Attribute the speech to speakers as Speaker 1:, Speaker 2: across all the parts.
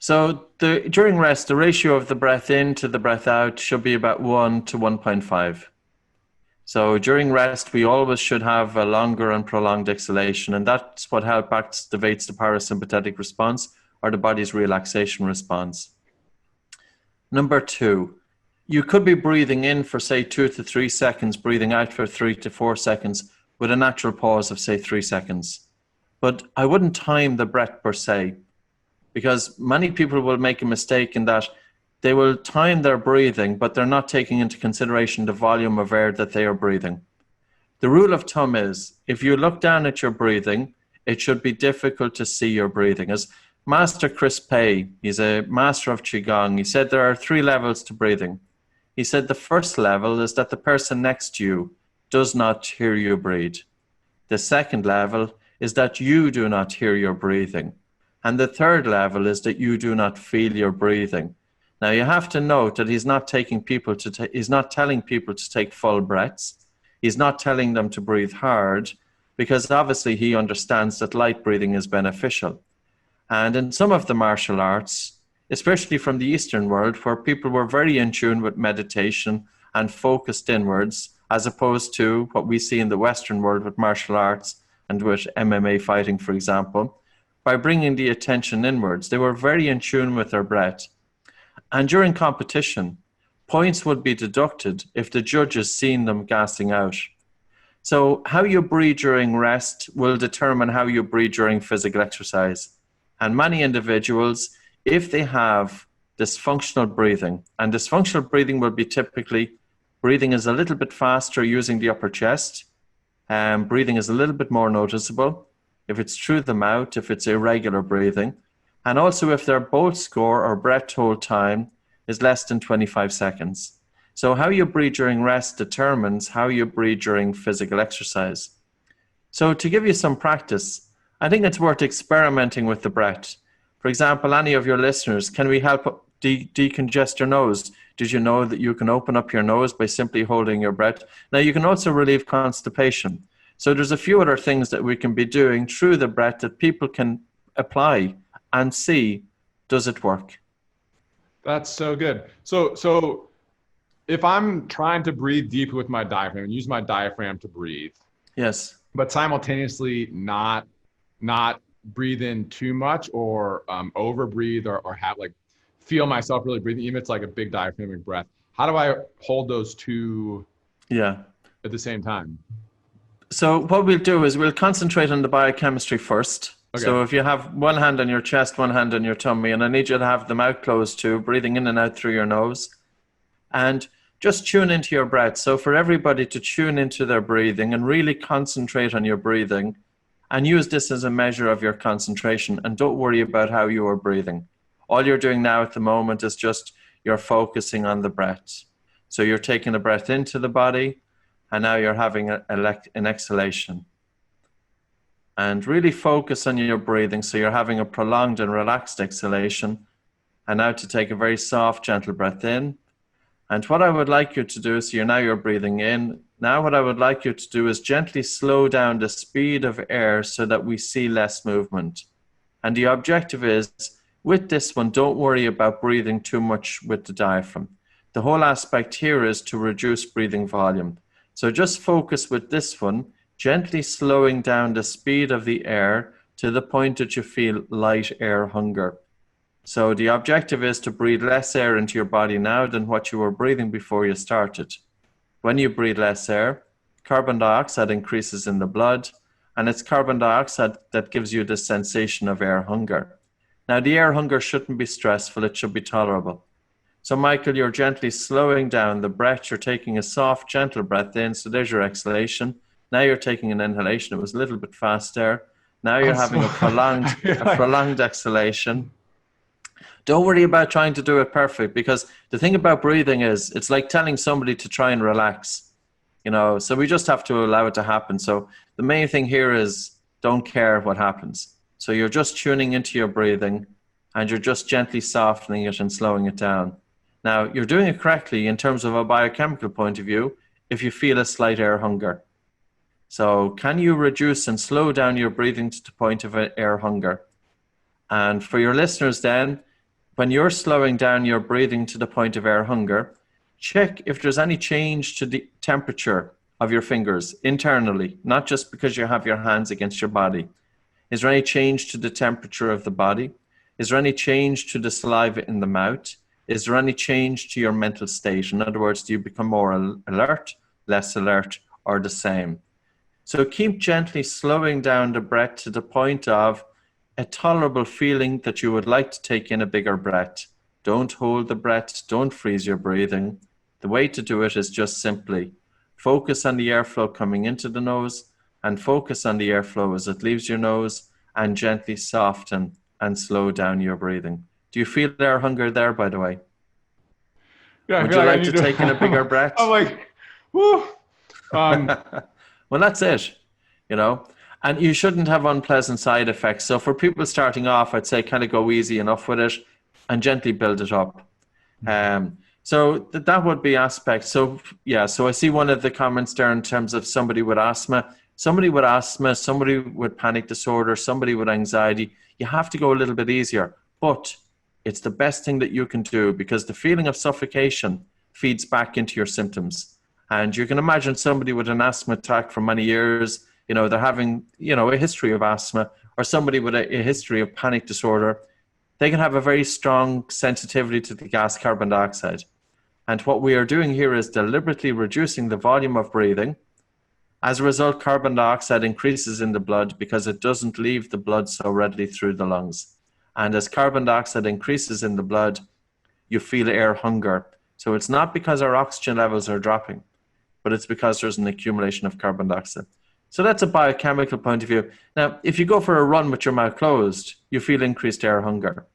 Speaker 1: So during rest, the ratio of the breath in to the breath out should be about 1 to 1.5. So during rest, we always should have a longer and prolonged exhalation, and that's what helps activates the parasympathetic response, or the body's relaxation response. Number 2, you could be breathing in for, say, 2 to 3 seconds, breathing out for 3 to 4 seconds, with a natural pause of, say, 3 seconds. But I wouldn't time the breath per se, because many people will make a mistake in that they will time their breathing, but they're not taking into consideration the volume of air that they are breathing. The rule of thumb is, if you look down at your breathing, it should be difficult to see your breathing. As Master Chris Pei, he's a master of Qigong, he said there are 3 levels to breathing. He said the first level is that the person next to you does not hear you breathe. The second level is that you do not hear your breathing. And the third level is that you do not feel your breathing. Now you have to note that he's not telling people to take full breaths. He's not telling them to breathe hard, because obviously he understands that light breathing is beneficial. And in some of the martial arts, especially from the Eastern world, where people were very in tune with meditation and focused inwards, as opposed to what we see in the Western world with martial arts and with MMA fighting, for example, by bringing the attention inwards, they were very in tune with their breath. And during competition, points would be deducted if the judges seen them gassing out. So how you breathe during rest will determine how you breathe during physical exercise. And many individuals, if they have dysfunctional breathing, and dysfunctional breathing will be typically breathing is a little bit faster using the upper chest, breathing is a little bit more noticeable, if it's through the mouth, if it's irregular breathing, and also if their bolt score or breath hold time is less than 25 seconds. So how you breathe during rest determines how you breathe during physical exercise. So to give you some practice, I think it's worth experimenting with the breath. For example, any of your listeners, can we help decongest your nose? Did you know that you can open up your nose by simply holding your breath? Now you can also relieve constipation. So there's a few other things that we can be doing through the breath that people can apply and see, does it work?
Speaker 2: That's so good. So if I'm trying to breathe deep with my diaphragm and use my diaphragm to breathe,
Speaker 1: yes,
Speaker 2: but simultaneously not breathe in too much or over breathe or have feel myself really breathing, even if it's like a big diaphragmatic breath. How do I hold those two at the same time?
Speaker 1: So what we'll do is we'll concentrate on the biochemistry first.
Speaker 2: Okay.
Speaker 1: So if you have one hand on your chest, one hand on your tummy, and I need you to have the mouth closed too, breathing in and out through your nose, and just tune into your breath. So for everybody to tune into their breathing and really concentrate on your breathing, and use this as a measure of your concentration, and don't worry about how you are breathing. All you're doing now at the moment is just you're focusing on the breath. So you're taking the breath into the body, and now you're having an exhalation. And really focus on your breathing, so you're having a prolonged and relaxed exhalation. And now to take a very soft, gentle breath in. And what I would like you to do, so you're breathing in. Now what I would like you to do is gently slow down the speed of air so that we see less movement. And the objective is, with this one, don't worry about breathing too much with the diaphragm. The whole aspect here is to reduce breathing volume. So just focus with this one, gently slowing down the speed of the air to the point that you feel light air hunger. So the objective is to breathe less air into your body now than what you were breathing before you started. When you breathe less air, carbon dioxide increases in the blood, and it's carbon dioxide that gives you this sensation of air hunger. Now the air hunger shouldn't be stressful, it should be tolerable. So Michael, you're gently slowing down the breath. You're taking a soft, gentle breath in. So there's your exhalation. Now you're taking an inhalation. It was a little bit fast there. Now you're having a prolonged exhalation. Don't worry about trying to do it perfect, because the thing about breathing is it's like telling somebody to try and relax, so we just have to allow it to happen. So the main thing here is don't care what happens. So you're just tuning into your breathing and you're just gently softening it and slowing it down. Now, you're doing it correctly in terms of a biochemical point of view if you feel a slight air hunger. So can you reduce and slow down your breathing to the point of air hunger? And for your listeners then, when you're slowing down your breathing to the point of air hunger, check if there's any change to the temperature of your fingers internally, not just because you have your hands against your body. Is there any change to the temperature of the body? Is there any change to the saliva in the mouth? Is there any change to your mental state? In other words, do you become more alert, less alert, or the same? So keep gently slowing down the breath to the point of a tolerable feeling that you would like to take in a bigger breath. Don't hold the breath. Don't freeze your breathing. The way to do it is just simply focus on the airflow coming into the nose and focus on the airflow as it leaves your nose, and gently soften and slow down your breathing. Do you feel air hunger there, by the way?
Speaker 2: Yeah,
Speaker 1: Would you like to take in a bigger breath?
Speaker 2: I'm like, whoo.
Speaker 1: Well, that's it, you know, and you shouldn't have unpleasant side effects. So for people starting off, I'd say kind of go easy enough with it and gently build it up. So that would be aspects. So yeah, so I see one of the comments there in terms of somebody with asthma, somebody with panic disorder, somebody with anxiety. You have to go a little bit easier, but it's the best thing that you can do, because the feeling of suffocation feeds back into your symptoms. And you can imagine somebody with an asthma attack for many years, they're having, a history of asthma, or somebody with a history of panic disorder. They can have a very strong sensitivity to the gas carbon dioxide. And what we are doing here is deliberately reducing the volume of breathing. As a result, carbon dioxide increases in the blood because it doesn't leave the blood so readily through the lungs. And as carbon dioxide increases in the blood, you feel air hunger. So it's not because our oxygen levels are dropping, but it's because there's an accumulation of carbon dioxide. So that's a biochemical point of view. Now, if you go for a run with your mouth closed, you feel increased air hunger.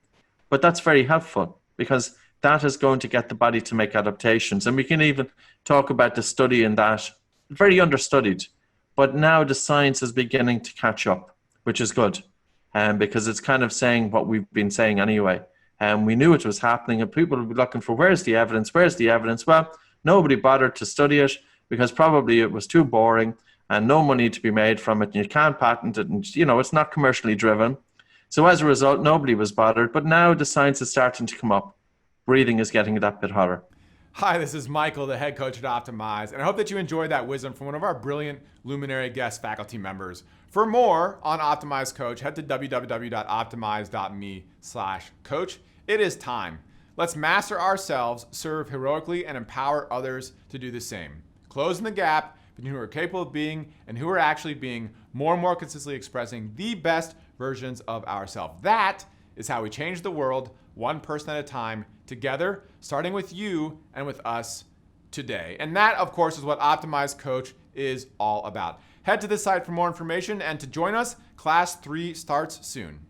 Speaker 1: But that's very helpful, because that is going to get the body to make adaptations. And we can even talk about the study in that, very understudied. But now the science is beginning to catch up, which is good, because it's kind of saying what we've been saying anyway. And we knew it was happening, and people would be looking for, where's the evidence? Where's the evidence? Well, nobody bothered to study it because probably it was too boring and no money to be made from it, and you can't patent it, and it's not commercially driven. So as a result, nobody was bothered. But now the science is starting to come up. Breathing is getting that bit hotter.
Speaker 3: Hi, this is Michael, the head coach at Optimize, and I hope that you enjoyed that wisdom from one of our brilliant luminary guest faculty members. For more on Optimize Coach, head to www.optimize.me/coach. It is time. Let's master ourselves, serve heroically, and empower others to do the same. Closing the gap between who are capable of being and who are actually being, more and more consistently expressing the best versions of ourselves. That is how we change the world, one person at a time, together, starting with you and with us today. And that, of course, is what Optimize Coach is all about. Head to this site for more information, and to join us, Class 3 starts soon.